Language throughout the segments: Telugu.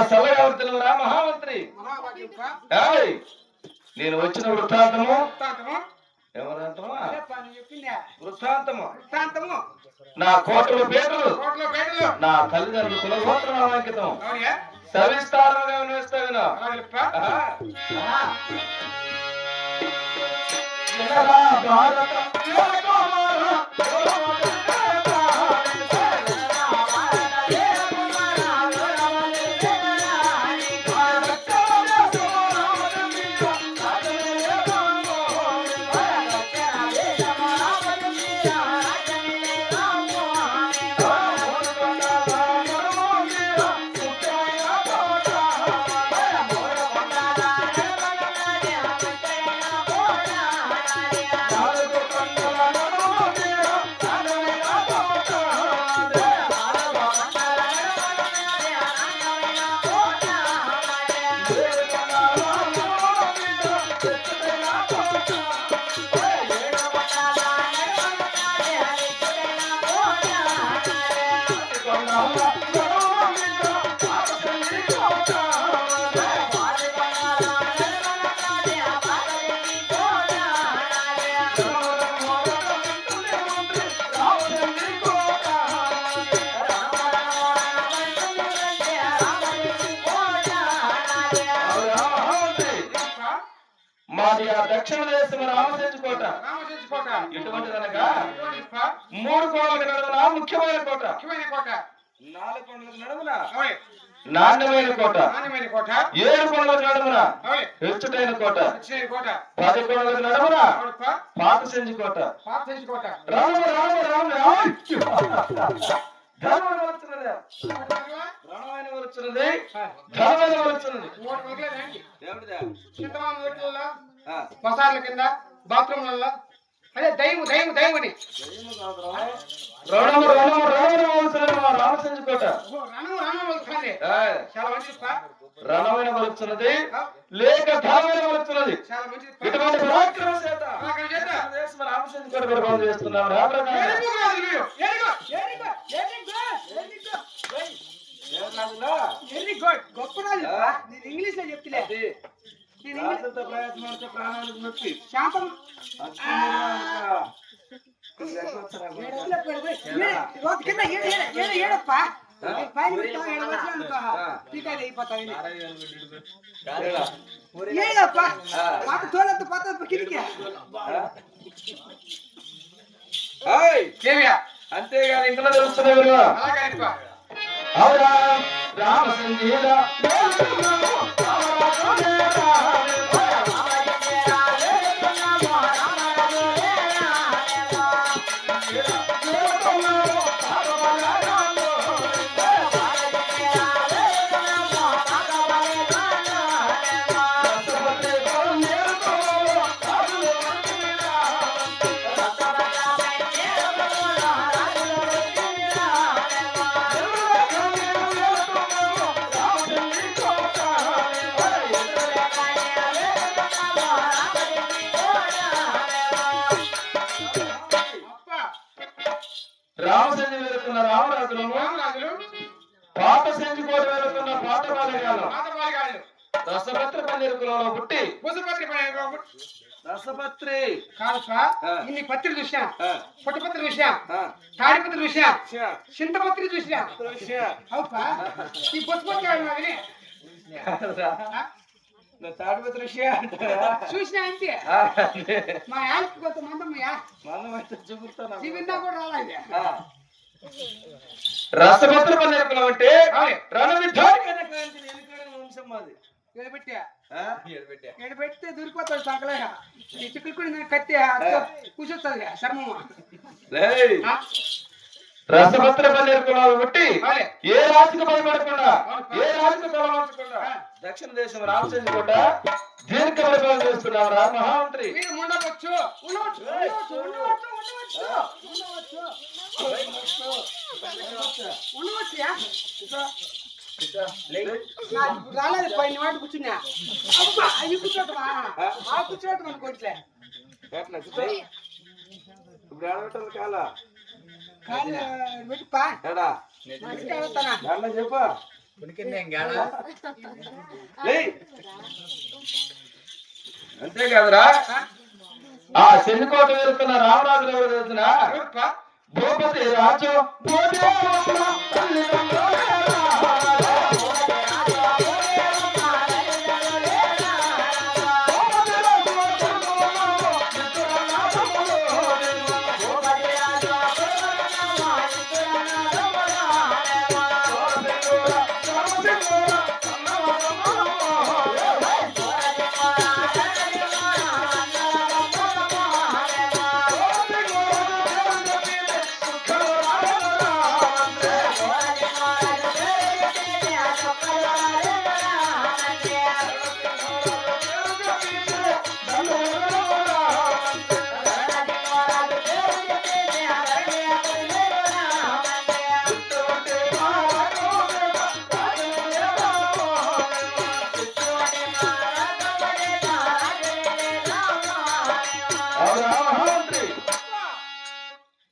సభగా మహామంత్రి నేను వచ్చిన వృత్తాంతము వృత్తాంతము నా కోటల పేటలు నా తల్లిదండ్రులు కులగోత్రం అంకితం సవిస్తారంగా వినిపిస్తాను. దక్షిణ దేశం రామసేజుకోట ఎటువంటిదనగా 3 కోట్ల నడుమున ముఖ్యమైన కోట, 4 కొండల నడుమున నాణ్యమైన కోట, 7 కొండల నడుమున హెచ్చుటైన కోట, 10 కొండల నడుమున పాత సెంజి కోట. రామ రామ రామ ధనమైన వస్తున్నది, రణమైన వస్తున్నది, ధనమైన వస్తున్నది. పసార్ల కింద బాత్రూమ్లలో అదే దైవం దైవం దైవని రామచంద్రకోట చాలా మంచిది, రణమైన వలుచున్నది లేక ధనమైన వలుచున్నది. ఇటువంటి పరాక్రమ చేత రామచంద్రకోట చేస్తున్నాం. గొప్ప రాజు ఇంగ్లీష్ లో చెప్తలే ప్రాణానికి నొప్పి శాంతం అంతేగాని ఇంట్లో తెలుస్తుంది అవునా రామ సంజీవ బాలగాలం పాత బాలిగాళ్ళు రసపత్ర పన్నీరు కులంలో పుట్టి పుసపత్రి పని రసపత్రి కాదుపా ఇన్ని పత్రిక చూసా ఆ, పుట్టపత్రి చూసా ఆ, తాడిపత్రి చూసా చా, చింతపత్రి చూసా చా. అవుపా ఈ పుసపత్రి విని కాదురా. నా తాడిపత్రి విషయం అంటారా? చూసినా అంతే ఆ, అదే. మా యాళ్ళకి కొంత మందమ్మయ్యా మనం అయితే చూపుతాను. జీవిన్నా కూడా రాలేదు ఆ. రసపత్ర పన్నీరు కులం అంటే అవునే. రణ విఠాలి కనుక వెనుకడిన వంశం మాది. ఎడబెట్టా ఆ? ఎడబెడితే దూరిపోతాడు సంకలేక ఈ చిక్కులు కూడా నేను కత్తి కూర్చొస్తుంది శర్మమ్మ రేయ్. రసపత్ర పన్నీరు కులాలు పుట్టి అవునే. ఏ రాజుకు భయపడకుండా ఏ రాజుకు తలవంచకుండా దక్షిణ దేశం రామచంద్ర కోట దీర్ఘ వైభవం చేస్తున్నావు రా మహామంత్రి. మీరు ఉండవచ్చు ఉండవచ్చు ఉండవచ్చు ఉండవచ్చు ఉండవచ్చు ఉండవచ్చు ఉండవచ్చుయా నాకు రాలేదు పైన వాటి కూర్చున్నా అబ్బా అవి కూర్చోటమా ఆ కూర్చోటం అనుకోవట్లే ఎట్లా చూడు. ఇప్పుడు ఆడబెట్టాలి కాలా కాదు పెట్టుపా ఎడా మంచిగా వెళ్తానా దాంట్లో చెప్పా లేయ్. అంతే కదరా ఆ శనికోట వెళ్తున్న రామరాజు ఎవరు తెలిసిన ఎవరుపా? భూపతి రాజు భూదేవమ్మ తల్లిదండ్రులు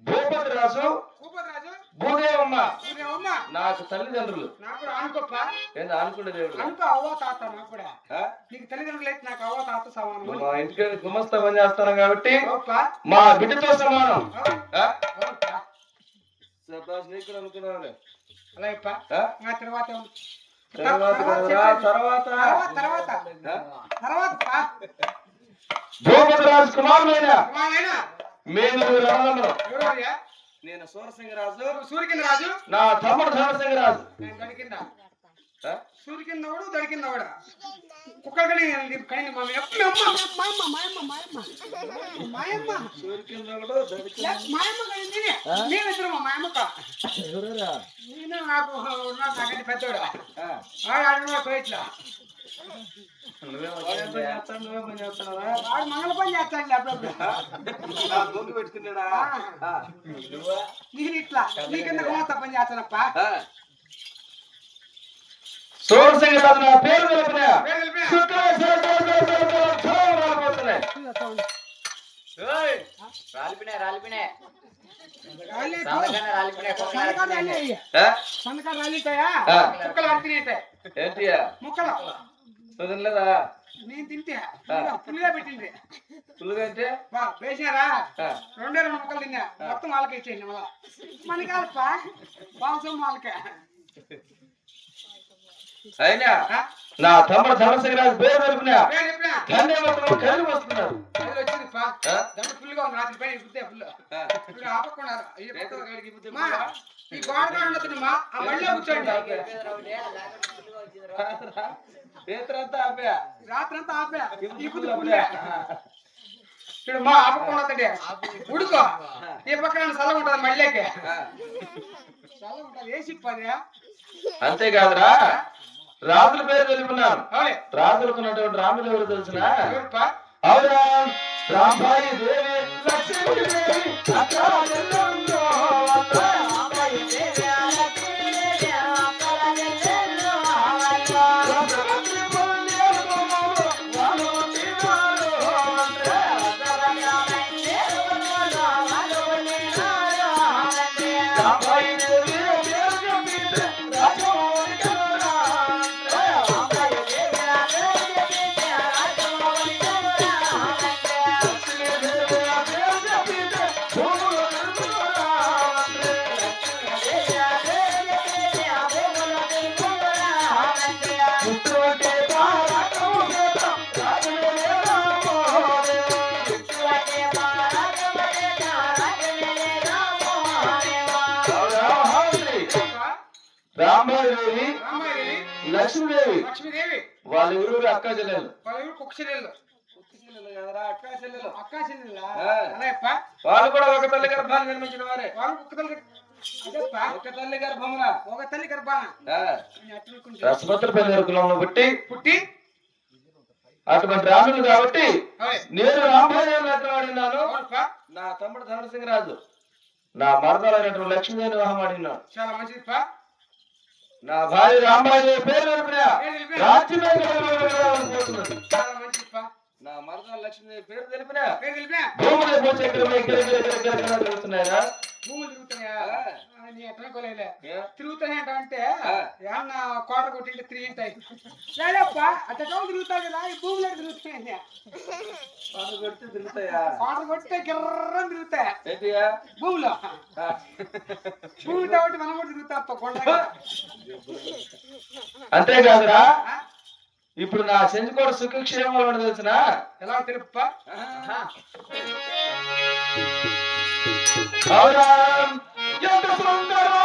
భూపతి రాజు భూపతి రాజు భూదేవమ్మ నువ్వేమమ్మ నాకు తల్లిదండ్రులు. నాకు కూడా అనుకోప్పా ఏంది అనుకుంటే దేవుడు అనుకో అవ్వ తాత నాకు కూడా ఆ? నీకు తల్లిదండ్రులు అయితే నాకు అవ్వ తాత సమానం నువ్వు మా ఇంటికి గుమస్తా పని చేస్తాను కాబట్టి అవుపా మా బిడ్డతో సమానం. ఆ? అవుపా శభాష్, నీకు కూడా అనుకున్నావులే. అలా ఇప్పా ఆ? నా తర్వాత ఏమన్నా? తర్వాత కదరా, తర్వాత తర్వాత ఆ? తర్వాత పా భూపతి రాజు కుమారులైన మా నాయన మేము రణంలో ఎవరయ్యా నేను సూరసింగ రాజు, సూర్యకింద రాజు నా తమ్ముడు ధనసింగ రాజు. నేను దడికింద ఆ? సూర్యకింద వాడు దడికింద వాడు కుక్కలు కని మా మాయమ్మ మాయమ్మ సూర్యకింద ఒకడు, దడికి మాయమ్మ కనింది మేమిద్దరు మా మాయమ్మక నేను నాకు నాకంటే పెద్దవాడు ఆ. ఆడు పోయిట్లా వాడు ఎంత చేస్తాడు, నువ్వే పని చేస్తున్నావా? వాడు మంగళ పని చేస్తాడు అప్పుడప్పుడు ఆ, గొంతు పెట్టుకున్నాడా? ఆ. నువ్వా? నేను ఇట్లా నీ కింద గుమస్తా పని చేస్తానప్ప ఆ. సూరసింగ రాజు నా పేరు తెలిపిన సంతకాలు రాలితాయా ముక్కలు అంతినేతాయి ఏంటియా ముక్కలు నువ్వు తినలేదా? నేను తింటే పుల్లిగా పెట్టింది పుల్లుగా అంటే బా వేసినారా ఆ. రెండే రెండు ముక్కలు తిన్నా మొత్తం వాళ్ళకి ఇచ్చేయండి మళ్ళా మనకి కాదప్ప బాంసం వాళ్ళకే అయినా నా తమ్ముడు ధనసింగ రాజు పేరు తెలిపిన నేను చెప్పినా ధన్యవాదాలు కలిగి వస్తున్నారు. అది వచ్చింది పా ఆ? దాంట్లో ఫుల్గా ఉంది రాత్రి పైన ఇప్పుడే ఫుల్ ఆ. ఇప్పుడు ఆపకున్నారు అయ్యో రేపు కొత్తగా. గడికి బుద్ధి మా ఈ గోడ ఉండదు మా ఆ మళ్ళీ కూర్చోండి రేత్రంతా ఆపా. రాత్రంతా ఆపా ఈ ఇప్పుడు బుద్ధి అప్పుడే. ఇప్పుడు మా ఆపకుండా ఉడుకో ఈ పక్కన చల్ల ఉంటుంది మళ్ళీకే ఆ. చల్ల ఉంటుంది వేసి పదే అంతేకాదురా రాజుల పేరు తెలుపున్నాను. అవునే రాజులకున్నటువంటి రాములు ఎవరు తెలిసిన ఎవరుపా అవునా రాంబాయి దేవి లక్ష్మీదేవి అక్క ఎల్లుండో అక్క రాంబాయి దేవి లక్ష్మీదేవి అక్క ఎల్లుండో అక్క రాజమండ్రి పొందేరు వాళ్ళు తినారు అంటే రాజమండ్రి దేవనలో వాళ్ళు తినారు అంటే రాంబాయి దేవి దేవి రాజమౌళి గారు రామాదేవి రామాదేవి లక్ష్మీదేవి లక్ష్మీదేవి వాళ్ళిరువురు అక్క చెల్లెలు. వాళ్ళు కుక్క చెల్లెళ్ళు అక్క చెల్లెలు. అక్క చెల్లెళ్ళ ఆ. అలాయప్ప వాళ్ళు కూడా ఒక తల్లి గర్భాన్ని జన్మించిన వారే. వాళ్ళు కుక్క తల్లి అదేప్ప ఒక తల్లి గర్భమున ఒక తల్లి గర్భాన రసపత్ర కులంలో పుట్టి పుట్టి అటువంటి రాముడు కాబట్టి అవే నేను రామాదేవి వాడినాను. అవునప్ప నా తమ్ముడు ధనసింగ్ రాజు నా మరదలైనటువంటి లక్ష్మీదేవి వివాహం ఆడినాను. చాలా మంచిదిప్ప నా భార్య రామాదేవి పేరు తెలిపిన రాజ్యమే చాలా మంచిదిప్ప నా మరదల లక్ష్మీదేవి పేరు తెలిపిన పేరు తెలిపినా భూములు తిరుగుతున్నాయా? భూములు తిరుగుతున్నాయా నీ ఎట్లా కొలేలే ఏ? తిరుగుతానే అంటే ఆ. ఏమన్నా కోటర్ కొట్టింటే తిరిగింటాయి లేదప్ప అట్లా తిరుగుతాయి కదా ఈ భూములు తిరుగుతున్నాయి పాలు కొడితే తిరుగుతాయా? కోటర్ కొట్టితే గిర్రం తిరుగుతాయి ఏంటియా? భూములో ఆ. భూమి కాబట్టి మనం కూడా తిరుగుతా కొండ అంతేకాదురా ఇప్పుడు నా సెంచుకోట సుఖక్షేమాలు తెలిసిన ఎలా తెలుప అవునా ఎంత సుందరమో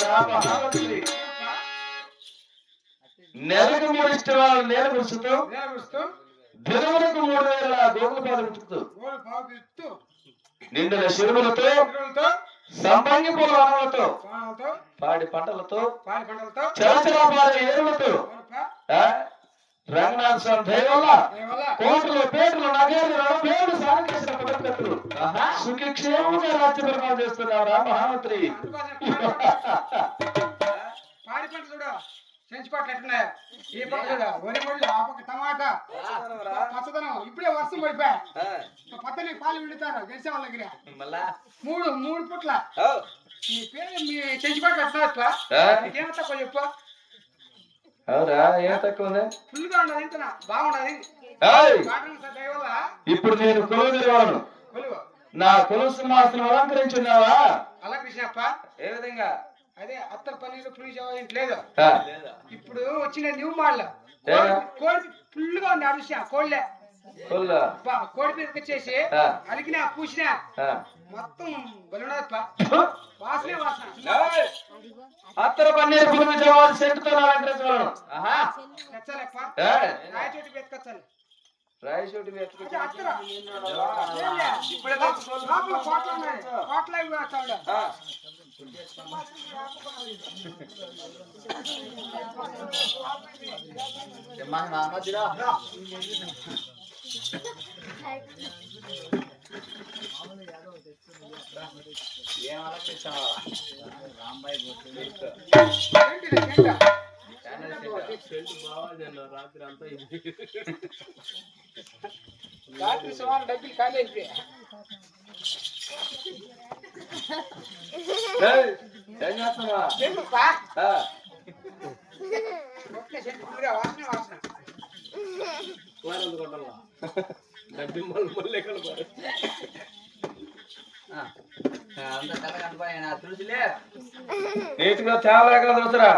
మహామంత్రి నెలకు 3 ఇష్టవాళ్ళు నేల గురుస్తూ దినములకు 3000 గోగుల పాలు విడుతూ నిండిన శిరువులతో సంపంగి పూల వనములతో పాడి పంటలతో చలచలపాడి ఏరులతో రంగనాథ స్వామి దయ వల్ల కోటలు పేటలు నగేరు రణపేరు సాగేసిన పడకత్తులు సుఖక్షేమంగా రాజ్య పరిపాలన చేస్తున్నారా మహామంత్రి. పాడి పంట చూడ చెంచుపాట్లు ఎట్టున్నాయా ఈ పక్క చూడ వరి ముళ్ళు ఆ పక్క టమాటా పచ్చదనం ఇప్పుడే వర్షం పడిపోయా పక్కనే పాలు విడుతారు గెలిచే వాళ్ళ దగ్గర మూడు పుట్ల మీ పేరు మీ చెంచుపాట్లు ఎట్లా నీకేమో తక్కువ చెప్పు. అవురా ఏం తక్కువ ఉంది ఫుల్గా ఉండదు ఇంతనా బాగుండదు వల్ల ఇప్పుడు నేను కొలువు తెరవాలను నా కొలువు సింహాసనం అలంకరించున్నావా అలంకరించినప్ప ఏ విధంగా అదే అత్తర పన్నీరు పులిసేవ లేదు ఇప్పుడు వచ్చిన న్యూ మోడల్ కోడి ఫుల్గా ఉంది అరుష కోళ్ళే కోడి మీదకి వచ్చేసి అలికినా పూసినా మొత్తం వాసనే వాసన అత్తర పన్నీరు పులిసేవాళ్ళు సెంటుతో అలంకరించగలను రాయచోటి వెతకొచ్చాలి రాయచోటి రాత్రి సుమారు డబ్బులు ఖాళీ అయిపోయాయి. వాసన వాసన నీటిగా చాలా చూసరా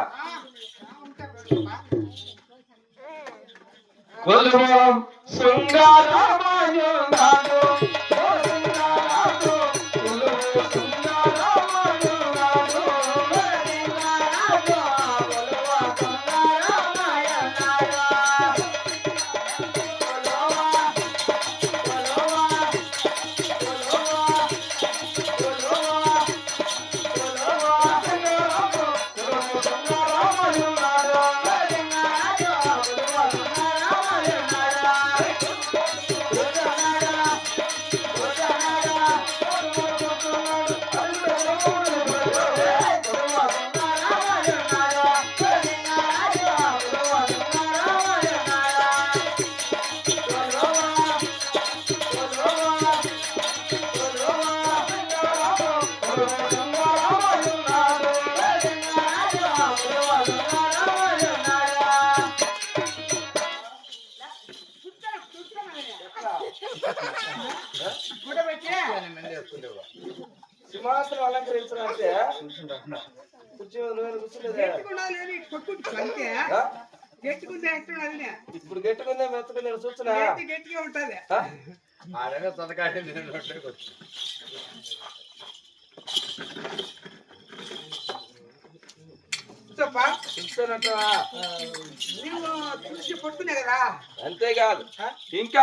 కొలువం శృంగారామాయునాడు సింహాసనం అలంకరించడం అంటే ఇప్పుడు గట్టుకుందే మెత్తకుందే చూస్తున్నా గట్టిగా ఉంటది పట్టుకునే కదా అంతేకాదు ఇంకా